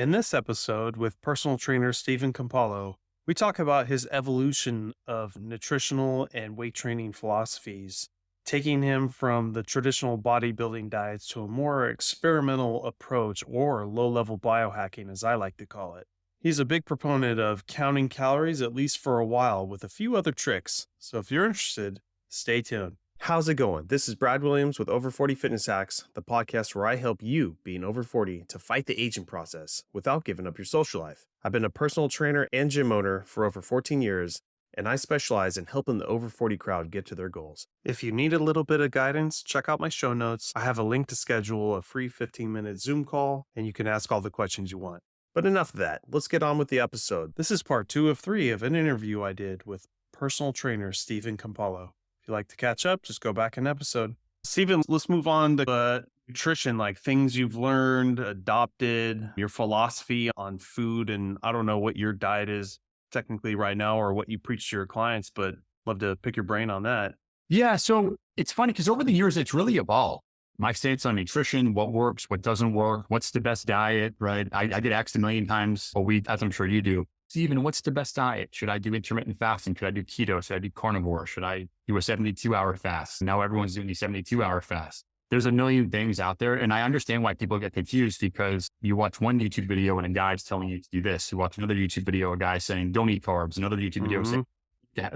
In this episode with personal trainer Stephen Campolo, we talk about his evolution of nutritional and weight training philosophies, taking him from the traditional bodybuilding diets to a more experimental approach or low-level biohacking, as I like to call it. He's a big proponent of counting calories, at least for a while, with a few other tricks. So if you're interested, stay tuned. How's it going? This is Brad Williams with Over 40 Fitness Hacks, the podcast where I help you, being over 40, to fight the aging process without giving up your social life. I've been a personal trainer and gym owner for over 14 years, and I specialize in helping the over 40 crowd get to their goals. If you need a little bit of guidance, check out my show notes. I have a link to schedule a free 15-minute Zoom call, and you can ask all the questions you want. But enough of that. Let's get on with the episode. This is part 2 of 3 of an interview I did with personal trainer Stephen Campolo. If you'd like to catch up, just go back an episode. Stephen, let's move on to nutrition, like things you've learned, adopted, your philosophy on food. And I don't know what your diet is technically right now or what you preach to your clients, but love to pick your brain on that. Yeah. So it's funny because over the years, it's really evolved. My stance on nutrition, what works, what doesn't work, what's the best diet, right? I get asked a million times a week, as I'm sure you do. Stephen, what's the best diet? Should I do intermittent fasting? Should I do keto? Should I do carnivore? Should I do a 72-hour fast? Now everyone's doing these 72-hour fasts. There's a million things out there. And I understand why people get confused because you watch one YouTube video and a guy's telling you to do this. You watch another YouTube video, a guy saying, don't eat carbs. Another YouTube video saying, that.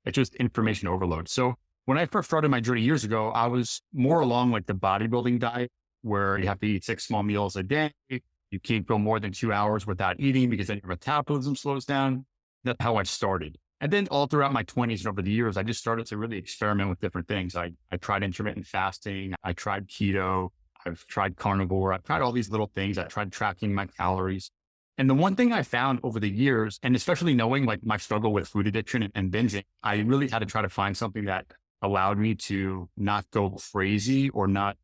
It's just information overload. So when I first started my journey years ago, I was more along like the bodybuilding diet where you have to eat 6 small meals a day. You can't go more than 2 hours without eating because then your metabolism slows down. That's how I started. And then all throughout my 20s and over the years, I just started to really experiment with different things. I tried intermittent fasting. I tried keto. I've tried carnivore. I've tried all these little things. I tried tracking my calories. And the one thing I found over the years, and especially knowing like my struggle with food addiction and binging, I really had to try to find something that allowed me to not go crazy or not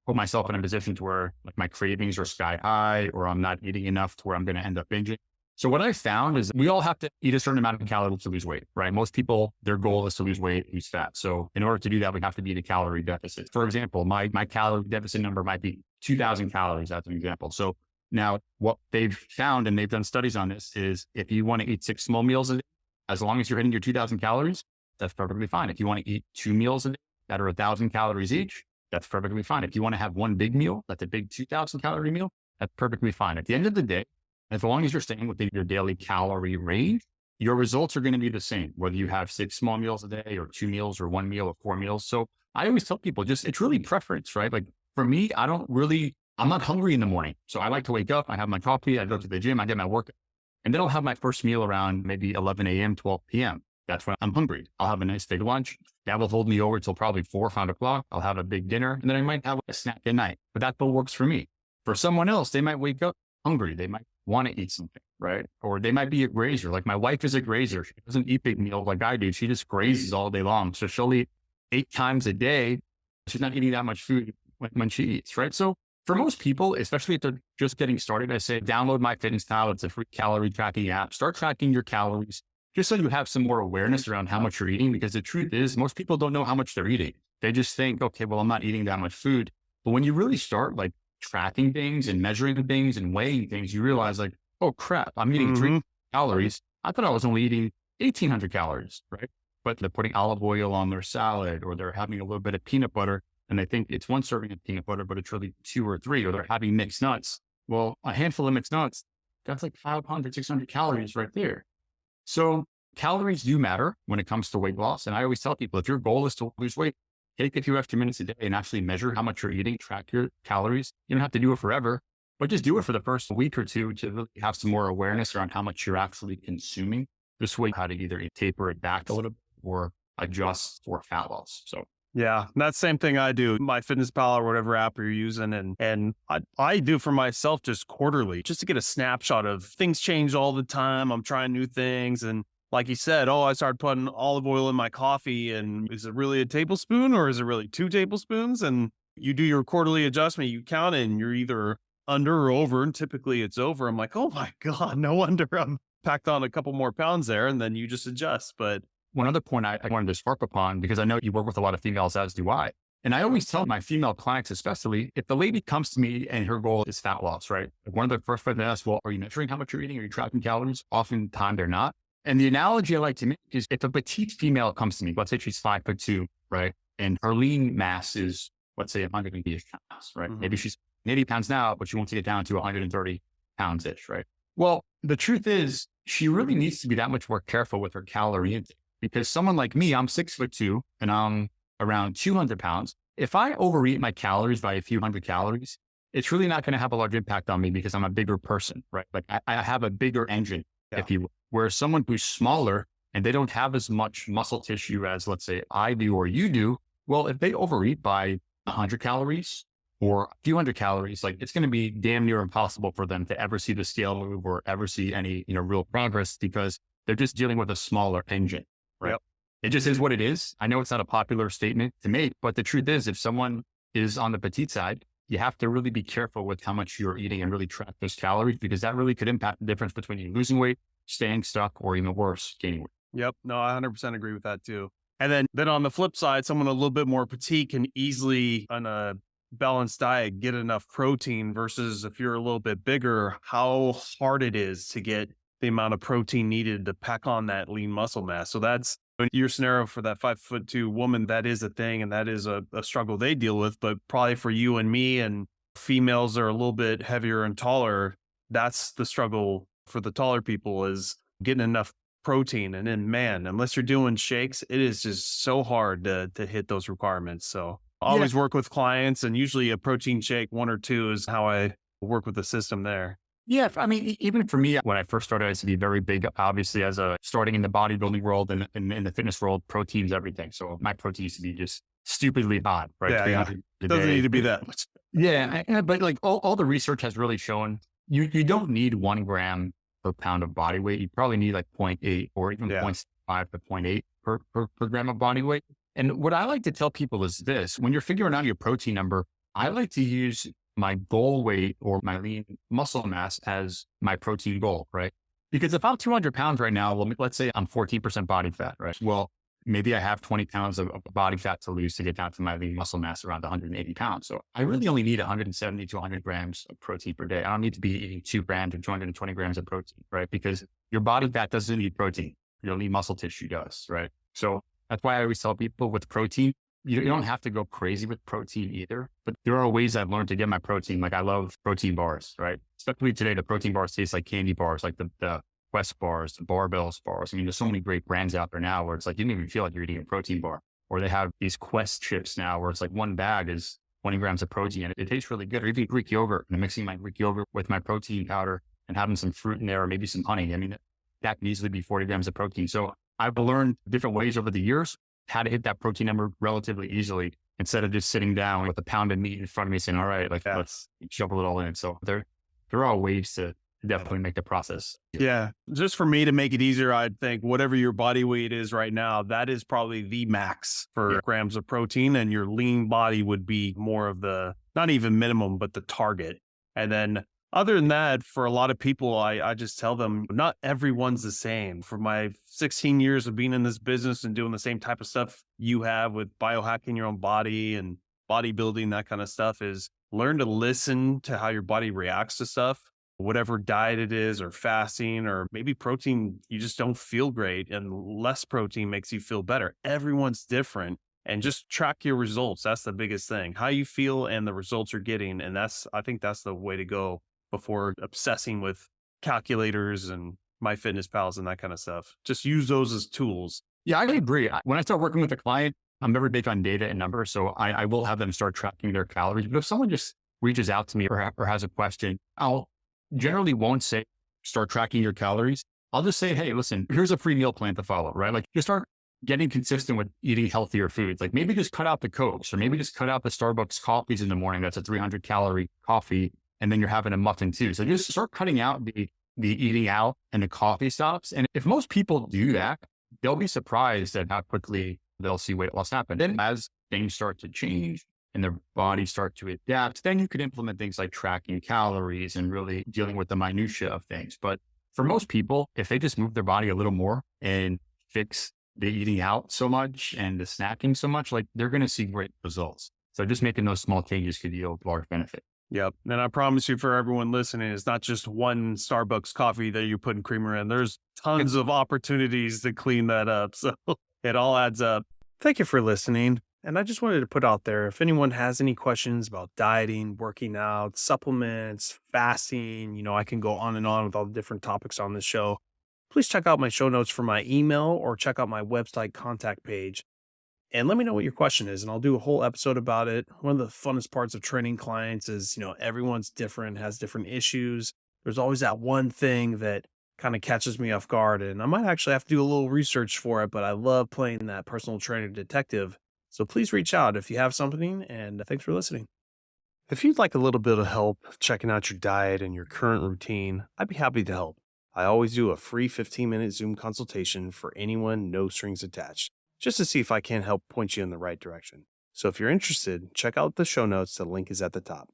put myself in a position to where like my cravings are sky high or I'm not eating enough to where I'm going to end up binging. So what I found is we all have to eat a certain amount of calories to lose weight, right? Most people, their goal is to lose weight, lose fat. So in order to do that, we have to be in a calorie deficit. For example, my calorie deficit number might be 2,000 calories as an example. So now what they've found, and they've done studies on this, is if you want to eat 6 small meals a day, as long as you're hitting your 2,000 calories, that's perfectly fine. If you want to eat 2 meals a day that are 1,000 calories each, that's perfectly fine. If you want to have one big meal, that's a big 2,000 calorie meal, that's perfectly fine. At the end of the day, as long as you're staying within your daily calorie range, your results are going to be the same, whether you have 6 small meals a day or 2 meals or 1 meal or 4 meals. So I always tell people it's really preference, right? Like for me, I'm not hungry in the morning. So I like to wake up, I have my coffee, I go to the gym, I get my workout, and then I'll have my first meal around maybe 11 a.m., 12 p.m. That's when I'm hungry. I'll have a nice big lunch. That will hold me over till probably 4 or 5 o'clock. I'll have a big dinner and then I might have a snack at night, but that still works for me. For someone else, they might wake up hungry. They might want to eat something, right? Or they might be a grazer. Like my wife is a grazer. She doesn't eat big meals like I do. She just grazes all day long. So she'll eat 8 times a day. She's not eating that much food when she eats, right? So for most people, especially if they're just getting started, I say, download MyFitnessPal. It's a free calorie tracking app. Start tracking your calories, just so you have some more awareness around how much you're eating, because the truth is most people don't know how much they're eating. They just think, okay, well, I'm not eating that much food. But when you really start like tracking things and measuring things and weighing things, you realize like, oh crap, I'm eating 3 calories. I thought I was only eating 1,800 calories, right? But they're putting olive oil on their salad, or they're having a little bit of peanut butter and they think it's 1 serving of peanut butter, but it's really 2 or 3, or they're having mixed nuts. Well, a handful of mixed nuts, that's like 500, 600 calories right there. So calories do matter when it comes to weight loss. And I always tell people, if your goal is to lose weight, take a few extra minutes a day and actually measure how much you're eating, track your calories. You don't have to do it forever, but just do it for the first week or two to really have some more awareness around how much you're actually consuming. This way, how to either taper it back a little bit or adjust for fat loss. So yeah, that's the same thing I do. MyFitnessPal or whatever app you're using. And I do for myself just quarterly, just to get a snapshot of things change all the time. I'm trying new things. And like you said, I started putting olive oil in my coffee, and is it really a tablespoon or is it really 2 tablespoons? And you do your quarterly adjustment, you count it, and you're either under or over, and typically it's over. I'm like, oh my God, no wonder I'm packed on a couple more pounds there. And then you just adjust. But one other point I wanted to spark upon, because I know you work with a lot of females, as do I, And I always tell my female clients, especially if the lady comes to me and her goal is fat loss, right? Like one of the first questions I ask, well, are you measuring how much you're eating? Are you tracking calories? Oftentimes they're not. And the analogy I like to make is if a petite female comes to me, let's say she's 5'2", right? And her lean mass is, let's say 180 pounds, right? Mhm. Maybe she's 80 pounds now, but she wants to get down to 130 pounds ish, right? Well, the truth is she really needs to be that much more careful with her calorie intake because someone like me, I'm 6'2" and I'm around 200 pounds. If I overeat my calories by a few hundred calories, it's really not going to have a large impact on me because I'm a bigger person, right? Like I have a bigger engine, Yeah. if you will. Whereas someone who's smaller and they don't have as much muscle tissue as, let's say, I do or you do, well, if they overeat by 100 calories or a few hundred calories, like it's going to be damn near impossible for them to ever see the scale move or ever see any, real progress because they're just dealing with a smaller engine, right? Yep. It just is what it is. I know it's not a popular statement to make, but the truth is if someone is on the petite side, you have to really be careful with how much you're eating and really track those calories because that really could impact the difference between you losing weight, staying stuck, or even worse, gaining weight. Yep. No, I 100% agree with that too. And then on the flip side, someone a little bit more petite can easily, on a balanced diet, get enough protein versus if you're a little bit bigger, how hard it is to get the amount of protein needed to pack on that lean muscle mass. So that's in your scenario for that 5'2" woman, that is a thing. And that is a struggle they deal with. But probably for you and me and females that are a little bit heavier and taller, that's the struggle for the taller people is getting enough protein. And then, man, unless you're doing shakes, it is just so hard to hit those requirements. So I Yeah. always work with clients and usually a protein shake, 1 or 2 is how I work with the system there. Yeah. I mean, even for me, when I first started, I used to be very big, obviously, as a starting in the bodybuilding world and in the fitness world, protein's everything. So my protein used to be just stupidly hot, right? Yeah, yeah. 300 a Doesn't day. need to be that much. Yeah. But like all the research has really shown you don't need 1 gram per pound of body weight. You probably need like 0.8 or even Yeah. 0.5 to 0.8 per gram of body weight. And what I like to tell people is this, when you're figuring out your protein number, I like to use my goal weight or my lean muscle mass as my protein goal, right? Because if I'm 200 pounds right now, well, let's say I'm 14% body fat, right? Well, maybe I have 20 pounds of body fat to lose to get down to my lean muscle mass around 180 pounds. So I really only need 170 to 100 grams of protein per day. I don't need to be eating 2 grams or 220 grams of protein, right? Because your body fat doesn't need protein. Your lean muscle tissue does, right? So that's why I always tell people with protein, you don't have to go crazy with protein either, but there are ways I've learned to get my protein. Like I love protein bars, right? Especially today, the protein bars taste like candy bars, like the Quest bars, the Barbells bars. I mean, there's so many great brands out there now where it's like, you don't even feel like you're eating a protein bar. Or they have these Quest chips now where it's like one bag is 20 grams of protein and it tastes really good. Or even Greek yogurt, and I'm mixing my Greek yogurt with my protein powder and having some fruit in there or maybe some honey. I mean, that can easily be 40 grams of protein. So I've learned different ways over the years how to hit that protein number relatively easily instead of just sitting down with a pound of meat in front of me saying, all right, like let's shovel it all in. So there are ways to definitely make the process. Yeah. Just for me to make it easier, I'd think whatever your body weight is right now, that is probably the max for grams of protein. And your lean body would be more of the, not even minimum, but the target. And then other than that, for a lot of people, I just tell them not everyone's the same. For my 16 years of being in this business and doing the same type of stuff you have with biohacking your own body and bodybuilding, that kind of stuff, is learn to listen to how your body reacts to stuff, whatever diet it is, or fasting, or maybe protein, you just don't feel great and less protein makes you feel better. Everyone's different. And just track your results. That's the biggest thing. How you feel and the results you're getting. And I think that's the way to go before obsessing with calculators and MyFitnessPals and that kind of stuff. Just use those as tools. Yeah, I agree. When I start working with a client, I'm very big on data and numbers. So I will have them start tracking their calories. But if someone just reaches out to me or has a question, I'll generally won't say, start tracking your calories. I'll just say, hey, listen, here's a free meal plan to follow, right? Like just start getting consistent with eating healthier foods. Like maybe just cut out the Cokes or maybe just cut out the Starbucks coffees in the morning. That's a 300 calorie coffee. And then you're having a muffin too. So just start cutting out the eating out and the coffee stops. And if most people do that, they'll be surprised at how quickly they'll see weight loss happen. Then as things start to change and their bodies start to adapt, then you could implement things like tracking calories and really dealing with the minutia of things. But for most people, if they just move their body a little more and fix the eating out so much and the snacking so much, like they're going to see great results. So just making those small changes could yield large benefit. Yep. And I promise you, for everyone listening, it's not just one Starbucks coffee that you're putting creamer in. There's tons of opportunities to clean that up. So it all adds up. Thank you for listening. And I just wanted to put out there, if anyone has any questions about dieting, working out, supplements, fasting, I can go on and on with all the different topics on this show. Please check out my show notes for my email or check out my website contact page. And let me know what your question is, and I'll do a whole episode about it. One of the funnest parts of training clients is, everyone's different, has different issues. There's always that one thing that kind of catches me off guard, and I might actually have to do a little research for it, but I love playing that personal trainer detective. So please reach out if you have something, and thanks for listening. If you'd like a little bit of help checking out your diet and your current routine, I'd be happy to help. I always do a free 15-minute Zoom consultation for anyone, no strings attached, just to see if I can help point you in the right direction. So if you're interested, check out the show notes. The link is at the top.